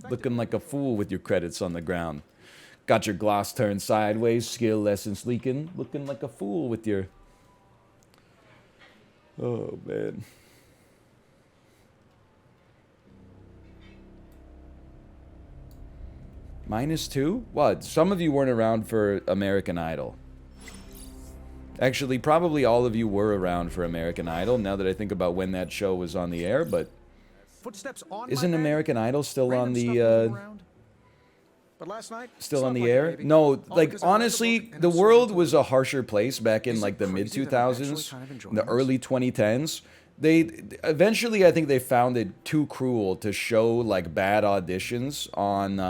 Looking like a fool with your credits on the ground. Got your gloss turned sideways, skill lessons leaking. Looking like a fool with your... Oh, man. -2? What? Some of you weren't around for American Idol. Actually, probably all of you were around for American Idol, now that I think about when that show was on the air, but... Isn't American Idol still on the, still on the air? No, like, honestly, the world was a harsher place back in, like, the mid-2000s, the early 2010s. Eventually, I think they found it too cruel to show, like, bad auditions on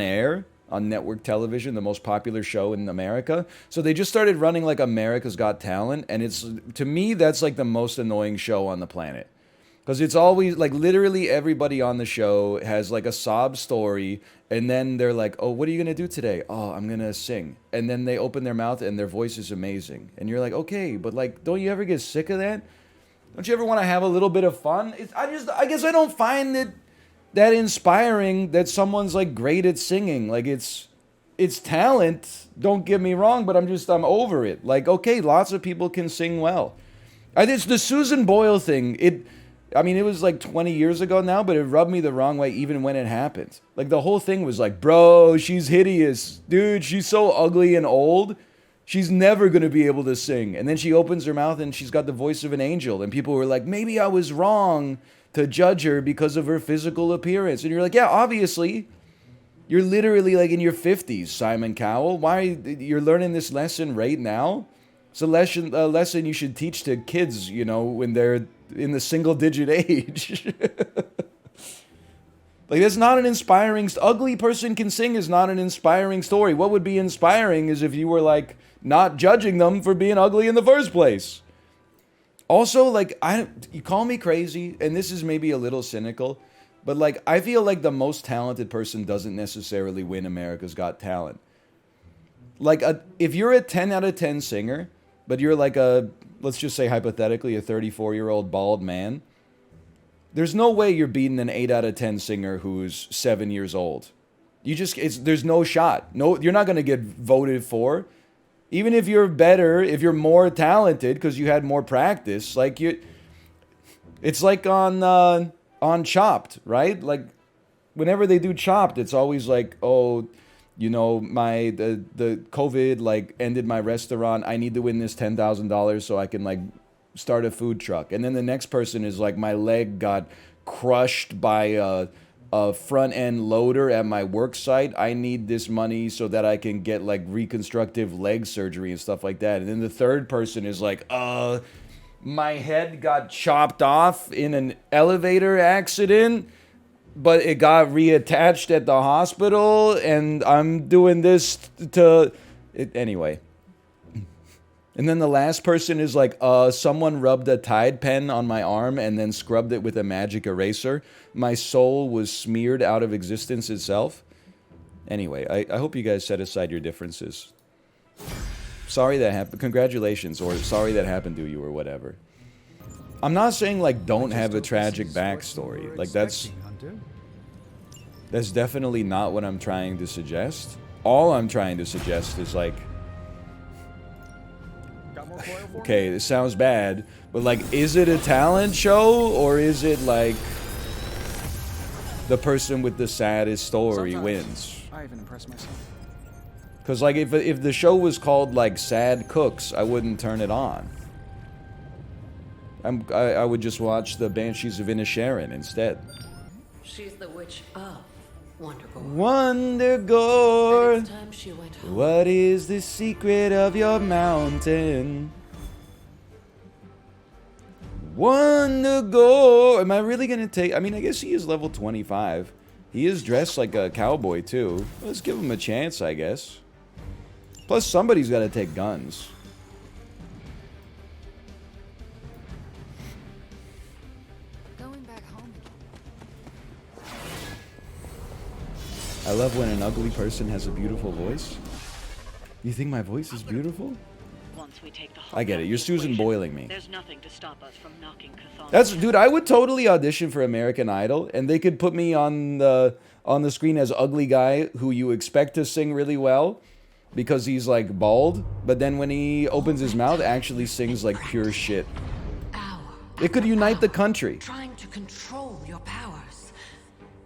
air, on network television, the most popular show in America. So they just started running, like, America's Got Talent, and it's, to me, that's, like, the most annoying show on the planet. Because it's always, like, literally everybody on the show has, like, a sob story, and then they're like, oh, what are you going to do today? Oh, I'm going to sing. And then they open their mouth, and their voice is amazing. And you're like, okay, but, like, don't you ever get sick of that? Don't you ever want to have a little bit of fun? I guess I don't find it that inspiring that someone's, like, great at singing. Like, it's talent, don't get me wrong, but I'm over it. Like, okay, lots of people can sing well. It's the Susan Boyle thing. I mean, it was like 20 years ago now, but it rubbed me the wrong way even when it happened. Like, the whole thing was like, bro, she's hideous. Dude, she's so ugly and old. She's never going to be able to sing. And then she opens her mouth and she's got the voice of an angel. And people were like, maybe I was wrong to judge her because of her physical appearance. And you're like, yeah, obviously. You're literally like in your 50s, Simon Cowell. You're learning this lesson right now? It's a lesson you should teach to kids, you know, when they're in the single-digit age. Like, that's not an inspiring... Ugly person can sing is not an inspiring story. What would be inspiring is if you were, like, not judging them for being ugly in the first place. Also, like, you call me crazy, and this is maybe a little cynical, but, like, I feel like the most talented person doesn't necessarily win America's Got Talent. Like, if you're a 10 out of 10 singer, but you're like let's just say hypothetically, a 34-year-old bald man, there's no way you're beating an 8 out of 10 singer who's 7 years old. There's no shot. No, you're not going to get voted for. Even if you're better, if you're more talented because you had more practice, like it's like on Chopped, right? Like, whenever they do Chopped, it's always like, oh, you know, the COVID, like, ended my restaurant. I need to win this $10,000 so I can, like, start a food truck. And then the next person is like, my leg got crushed by a front-end loader at my work site. I need this money so that I can get, like, reconstructive leg surgery and stuff like that. And then the third person is like, my head got chopped off in an elevator accident, but it got reattached at the hospital, and I'm doing this anyway. And then the last person is like, someone rubbed a Tide pen on my arm and then scrubbed it with a magic eraser. My soul was smeared out of existence itself. Anyway, I hope you guys set aside your differences. Sorry that happened. Congratulations, or sorry that happened to you, or whatever. I'm not saying, like, don't have a tragic backstory. Like, that's definitely not what I'm trying to suggest. All I'm trying to suggest is, like, okay, this sounds bad, but, like, is it a talent show, or is it, like, the person with the saddest story wins? I even impress myself. Because, like, if the show was called, like, Sad Cooks, I wouldn't turn it on. I would just watch the Banshees of Inisherin instead. She's the witch of Wondergore. Wondergore, It's time she went home. what is the secret of your mountain? Wondergore. Am I really gonna take... I mean, I guess he is level 25. He is dressed like a cowboy, too. Let's give him a chance, I guess. Plus, somebody's got to take guns. Going back home again. I love when an ugly person has a beautiful voice. You think my voice is beautiful? once we take the I get it. You're Susan Boiling me. There's nothing to stop us from knocking Cathon. That's, dude, I would totally audition for American Idol, and they could put me on the screen as ugly guy who you expect to sing really well because he's like bald, but then when he opens his mouth, actually sings like pure shit. It could unite the country. Trying to control your powers.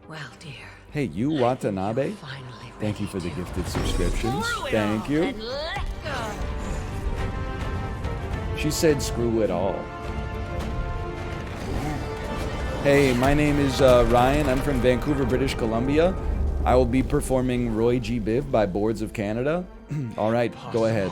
Well, dear. Hey, you Watanabe. Finally. Thank you for the gifted subscriptions. Thank you. And let go. She said screw it all. Hey, my name is Ryan. I'm from Vancouver, British Columbia. I will be performing Roy G. Biv by Boards of Canada. All right, go ahead.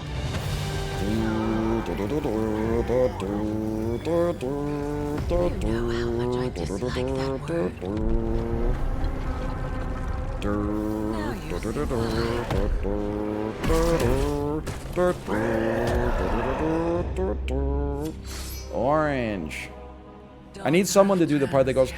Orange. I need someone to do the part that goes.